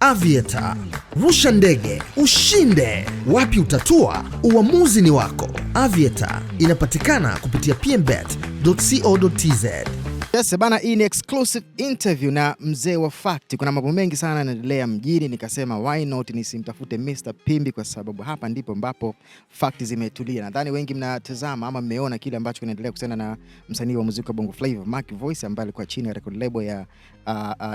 Aviator. Rusha ndege, ushinde. Wapi utatua? Uamuzi ni wako. Aviator inapatikana kupitia pmbet.co.tz. Yes, bana, hii ni exclusive interview na mzee wa Fact. Kuna mambo mengi sana yanaendelea mjini, nikasema why not nisimtafute Mr. Pimbi, kwa sababu hapa ndipo ambapo Fact zimetulia. Nadhani wengi mnatazama ama mmeona kile ambacho kinaendelea kuhusiana na msanii wa muziki wa Bongo Flava Mac Voice, ambaye alikuwa chini ya record label ya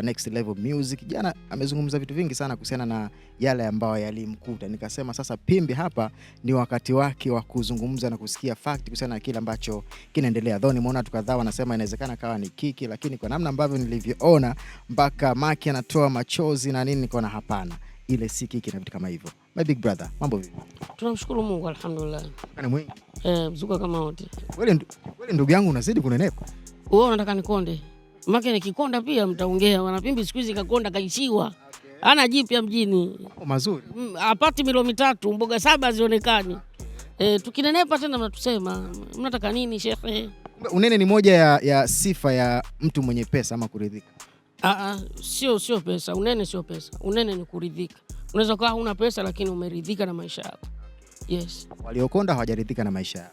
Next Level Music. Jana amezungumza vitu vingi sana kuhusiana na yale ambayo yalimkuta. Nikasema sasa Pimbi hapa ni wakati wake wa kuzungumza na kusikia Fact kuhusiana na kile ambacho kinaendelea. Though nimeona watu kadhaa wanasema inawezekana kawa ni kiki, lakini kwa namna ambavyo nilivyoona mpaka Maki anatoa machozi na nini, nikaona hapana, ile si kiki na vitu kama hivyo. My big brother, mambo vipi? Tunamshukuru Mungu, alhamdulillah. Kana mwingi? Mzuka kama wote. Wewe ndugu yangu unazidi kunenepa. Wewe unataka nikonde? Maki nikikonda pia mtaongea. Wanapimbi siku hizi kakonda kaishiwa. Ana jipya mjini. Mambo mazuri. Apati milo 3, mboga 7 zionekani. Tukinenepa tena mnatusema, mnataka nini shekhe? Unene ni moja ya sifa ya mtu mwenye pesa ama kuridhika? Sio pesa. Unene sio pesa. Unene ni kuridhika. Unaweza kuwa huna pesa lakini umeridhika na maisha yako. Yes. Waliokonda hawajaridhika na maisha yao.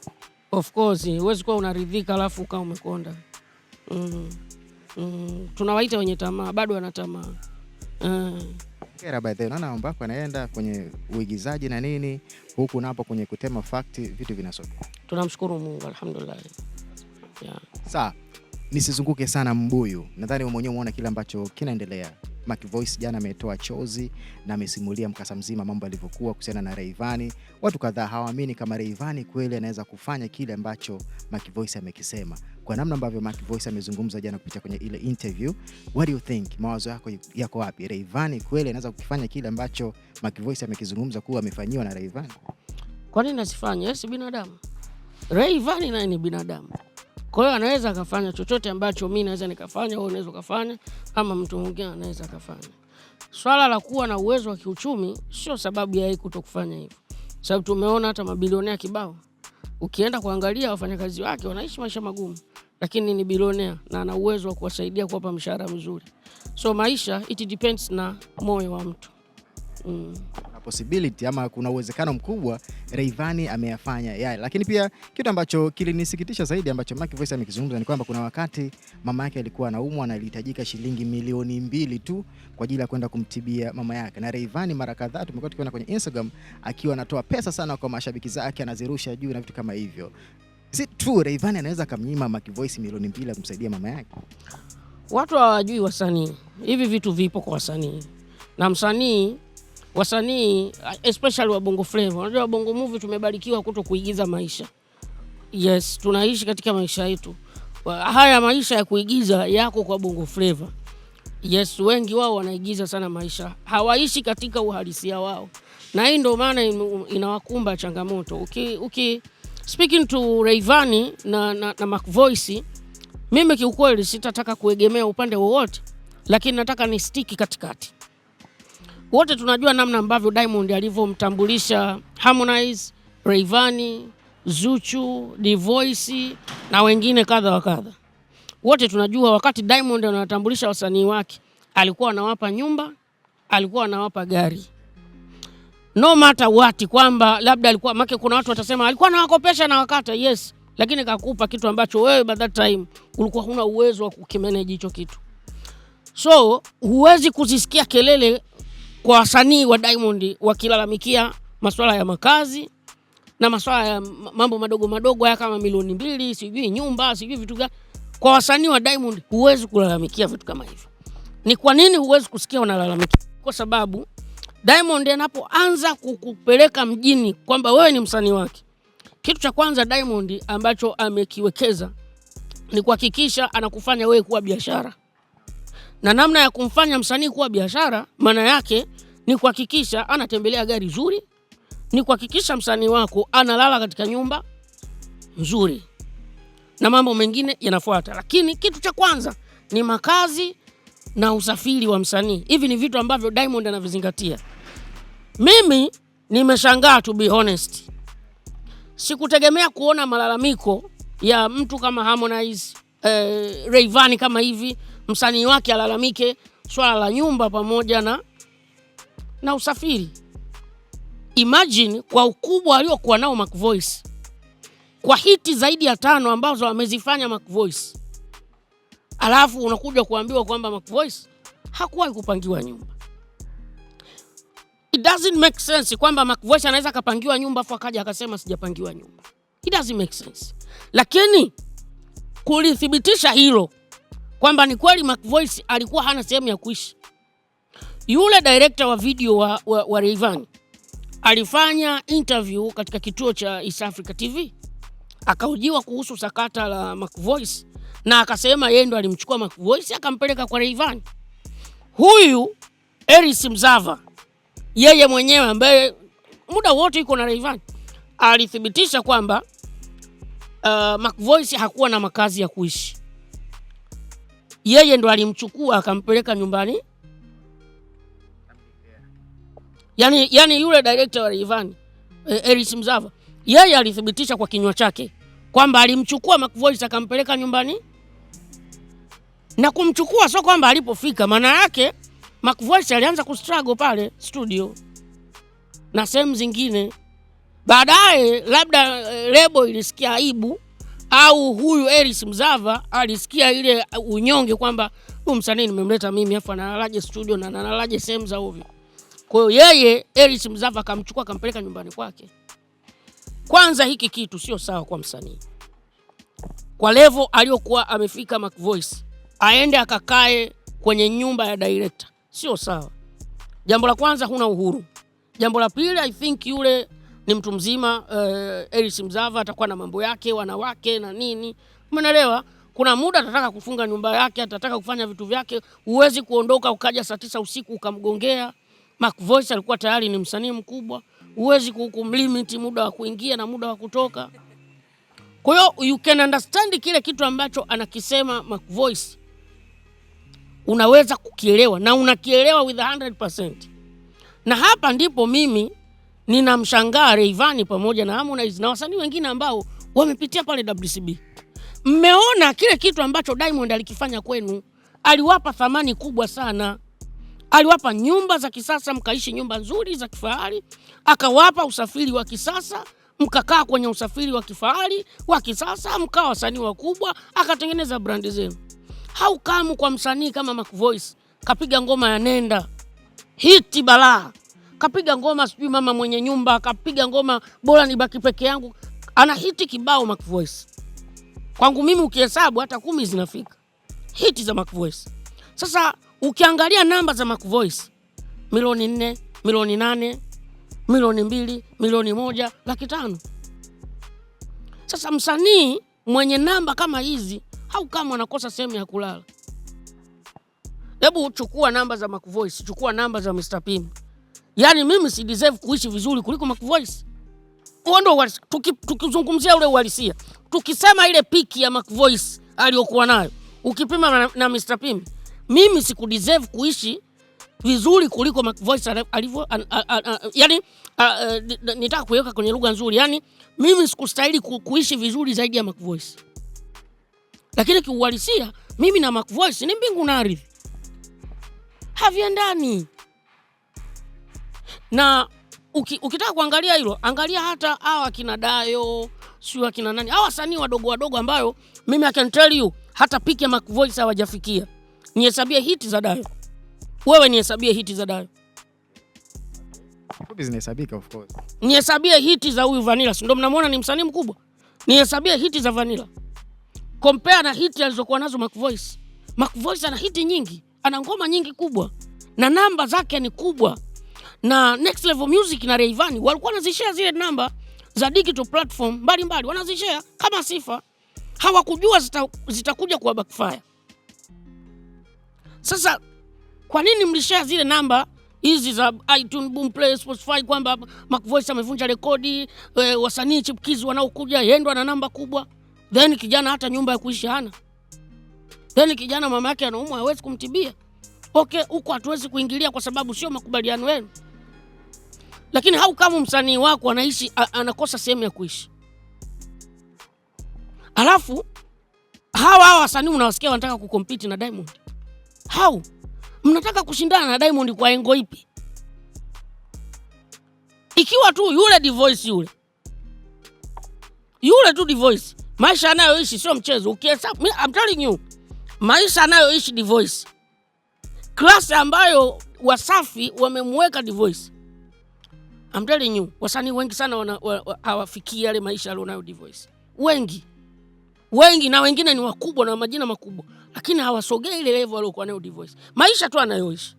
Of course, huwezi kuwa unaridhika alafu ukawa umekonda. Tunawaita wenye tamaa, bado wana tamaa. Kera by the way, naona ambako anaenda kwenye uigizaji na nini, huku napo kwenye kutema Fact, vitu vinasoma. Tunamshukuru Mungu, alhamdulillah. Yeah. Sasa nisizunguke sana mbuyu. Nadhani wewe mwenyewe umeona kile ambacho kinaendelea. Mac Voice jana ametoa chozi na amesimulia mkasa mzima mambo yalivyokuwa kuhusiana na Rayvanny. Watu kadhaa hawaamini kama Rayvanny kweli anaweza kufanya kile ambacho Mac Voice amekisema. Kwa namna ambavyo Mac Voice amezungumza jana kupitia kwenye ile interview, what do you think? Mawazo yako wapi? Rayvanny kweli anaweza kufanya kile ambacho Mac Voice amekizungumza kuwa amefanyiwa na Rayvanny? Kwa nini asifanye? Yeye si binadamu. Rayvanny naye ni binadamu. Kwa hiyo anaweza akafanya chochote ambacho mimi naweza nikafanya, au unaweza kufanya, ama mtu mwingine anaweza kufanya. Swala la kuwa na uwezo wa kiuchumi sio sababu ya yeye kutokufanya hivyo. Sababu tumeona hata mabilionea kibao. Ukienda kuangalia wafanyakazi wake wanaishi maisha magumu, lakini ni bilionea na ana uwezo wa kuwasaidia kuwapa mshahara mzuri. So maisha it depends na moyo wa mtu. Possibility ama kuna uwezekano mkubwa Rayvanny ameyafanya yale. Lakini pia kitu ambacho kilinisikitisha zaidi ambacho Mac Voice amekizungumza ni kwamba kuna wakati mama yake alikuwa anaumwa na alihitajika shilingi milioni 2 tu kwa ajili ya kwenda kumtibia mama yake. Na Rayvanny mara kadhaa tumekuwa tukiona kwenye Instagram akiwa anatoa pesa sana kwa mashabiki zake, anazirusha juu na vitu kama hivyo. Si tu Rayvanny anaweza kumnyima Mac Voice milioni 2 kumsaidia mama yake? Watu hawajui wasanii. Hivi vitu vipo kwa wasanii. Na wasanii especially wa Bongo Flava. Unajua Bongo Movie tumebarikiwa kuto kuigiza maisha. Yes, tunaishi katika maisha yetu. Haya maisha ya kuigiza yako kwa Bongo Flava. Yes, wengi wao wanaigiza sana maisha. Hawaishi katika uhalisia wao. Na hii ndio maana inawakumba changamoto. Speaking to Rayvanny na Mac Voice, mimi kiukweli sitataka kuegemea upande wowote, lakini nataka ni stick katikati. Wote tunajua namna ambavyo Diamond alivyomtambulisha Harmonize, Rayvanny, Zuchu, Divoice na wengine kadha wa kadha. Wote tunajua wakati Diamond anatambulisha wasanii wake, alikuwa anawapa nyumba, alikuwa anawapa gari. No matter what, kwamba labda alikuwa make, kuna watu watasema alikuwa anawakopesha na wakata, yes, lakini kakupa kitu ambacho wewe by that time ulikuwa huna uwezo wa kukimanage hicho kitu. So huwezi kuzisikia kelele kwa wasanii wa Diamond wakilalamikia masuala ya makazi na masuala ya mambo madogo madogo haya kama milioni 2, sijui nyumba, sijui vitu gani. Kwa wasanii wa Diamond huwezi kulalamikia vitu kama hivyo. Ni kwa nini huwezi kusikia wanalalamikia? Kwa sababu Diamond anapoanza kukupeleka mjini kwamba wewe ni msanii wake, kitu cha kwanza Diamond ambacho amekiwekeza ni kuhakikisha anakufanya wewe kuwa biashara. Na namna ya kumfanya msanii kuwa biashara, maana yake ni kuhakikisha anatembelea gari zuri, ni kuhakikisha msanii wako analala katika nyumba nzuri, na mambo mengine yanafuata. Lakini kitu cha kwanza ni makazi na usafiri wa msanii. Hivi ni vitu ambavyo Diamond anavizingatia. Mimi nimeshangaa, to be honest. Sikutegemea kuona malalamiko ya mtu kama Harmonize, Rayvanny kama hivi, msanii wake alalamike swala la nyumba pamoja na usafiri. Imagine kwa ukubwa aliokuwa nao Mac Voice, kwa hiti zaidi ya 5 ambazo amezifanya Mac Voice, alafu unakuja kuambiwa kwamba Mac Voice hakuwahi kupangiwa nyumba. It doesn't make sense kwamba Mac Voice anaweza kapangiwa nyumba afu akaja akasema sijapangiwa nyumba. It doesn't make sense. Lakini kulithibitisha hilo kwamba ni kweli Mac Voice alikuwa hana sehemu ya kuishi, yule director wa video wa Rayvanny alifanya interview katika kituo cha East Africa TV, akahojiwa kuhusu sakata la Mac Voice na akasema yeye ndo alimchukua Mac Voice akampeleka kwa Rayvanny. Huyu Eris Mzava yeye mwenyewe ambaye muda wote yuko na Rayvanny alithibitisha kwamba Mac Voice hakuwa na makazi ya kuishi. Yeye ndo alimchukua akampeleka nyumbani. Yani yule director wa Rayvanny Eris Mzava yeye alithibitisha kwa kinywa chake kwamba alimchukua Mac Voice akampeleka nyumbani. Na kumchukua sio kwamba alipofika, maana yake Mac Voice alianza kustruggle pale studio na sehemu zingine. Baadaye labda lebo ilisikia aibu au huyu Eris Mzava alisikia ile unyonge kwamba huyu msanii nimemleta mimi afa analalaje studio na analalaje sehemu za ovyo. Kwa hiyo yeye Eris Mzava akamchukua akampeleka nyumbani kwake. Kwanza hiki kitu sio sawa kwa msanii. Kwa level aliyokuwa amefika Mac Voice, aende akakae kwenye nyumba ya director, sio sawa. Jambo la kwanza, huna uhuru. Jambo la pili, I think yule ni mtu mzima, Eris Mzava atakuwa na mambo yake, wanawake na nini. Umeelewa? Kuna muda atataka kufunga nyumba yake, atataka kufanya vitu vyake, huwezi kuondoka ukaja saa 9 usiku ukamgongea. Mac Voice alikuwa tayari ni msanii mkubwa, huwezi kumlimit muda wa kuingia na muda wa kutoka. Kwa hiyo you can understand kile kitu ambacho anakisema Mac Voice, unaweza kukielewa na unakielewa with 100%. Na hapa ndipo mimi ninamshangaa Rayvanny pamoja na Harmonize na wasanii wengine ambao wamepitia pale WCB. Mmeona kile kitu ambacho Diamond alikifanya kwenu, aliwapa thamani kubwa sana. Aliwapa nyumba za kisasa, mkaishi nyumba nzuri za kifahari, akawapa usafiri wa kisasa, mkakaa kwenye usafiri wa kifahari wa kisasa, mkawa wasanii wakubwa, akatengeneza brand zenu. How come kwa msanii kama Mac Voice kapiga ngoma ya Nenda, hiti balaa, kapiga ngoma sijui mama mwenye nyumba, kapiga ngoma bora nibaki peke yangu, ana hiti kibao Mac Voice. Kwangu mimi ukihesabu hata 10 zinafika hiti za Mac Voice. Sasa ukiangalia namba za Mac Voice, milioni 4, milioni 8, milioni 2, milioni 1, 500,000. Sasa msanii mwenye namba kama hizi, hau kama anakosa sehemu ya kulala. Hebu chukua namba za Mac Voice, chukua namba za Mr. Pim. Yani mimi si deserve kuishi vizuri kuliko Mac Voice. Uondo tukizungumzia ule uhalisia. Tukisema ile piki ya Mac Voice aliyokuwa nayo, ukipima na Mr. Pim, mimi siku deserve kuishi vizuri kuliko Mac Voice alivyo. Yani nitaka kuweka kwenye lugha nzuri. Yani mimi sikustahili kuishi vizuri zaidi ya Mac Voice. Lakini kiuhalisia mimi na Mac Voice ni mbingu na ardhi. Haviendani. Na ukitaka kuangalia hilo, angalia hata hawa kina Dayo, sio kina nani, hawa wasanii wadogo ambayo mimi I can tell you hata piki ya Mac Voice hawajafikia. Nihesabie hiti za Dayo. Wewe nihesabie hiti za Dayo. Fupi zinahesabika of course. Nihesabie hiti za huyu Vanilla, ndio mnamuona ni msanii mkubwa. Nihesabie hiti za Vanilla. Compare na hiti alizokuwa nazo Mac Voice. Mac Voice ana hiti nyingi, ana ngoma nyingi kubwa na namba zake ni kubwa. Na Next Level Music na Rayvanny walikuwa wanazishare zile namba za digital platform mbalimbali, wanazishare kama sifa. Hawakujua zitakuja kwa backfire. Sasa kwa nini mlishare zile namba hizi za iTunes, Boomplay, Spotify kwamba Mac Voice amevunja rekodi, wasanii chipkizi wanaokuja yendo ana namba kubwa, then kijana hata nyumba ya kuishi hana, then kijana mama yake anaumwa hawezi kumtibia? Okay, huko hatuwezi kuingilia kwa sababu sio makubaliano yenu. Lakini hau kama msanii wako anaishi anakosa sehemu ya kuishi, alafu hawa wasanii unawasikia wanataka kucompete na Diamond. Hau mnataka kushindana na Diamond kwa engo ipi? ikiwa tu yule Dvoice yule tu Dvoice, maisha anayoishi sio mchezo. Ukihesabu, I'm telling you, maisha anayoishi Dvoice, klasi ambayo Wasafi wamemweka Dvoice, I'm telling you, wasanii wengi sana hawafikii yale maisha alionayo Dvoice. Wengi na wengine ni wakubwa na majina makubwa, lakini hawasogei ile level aliyokuwa nayo Dvoice. Maisha tu anayoishi.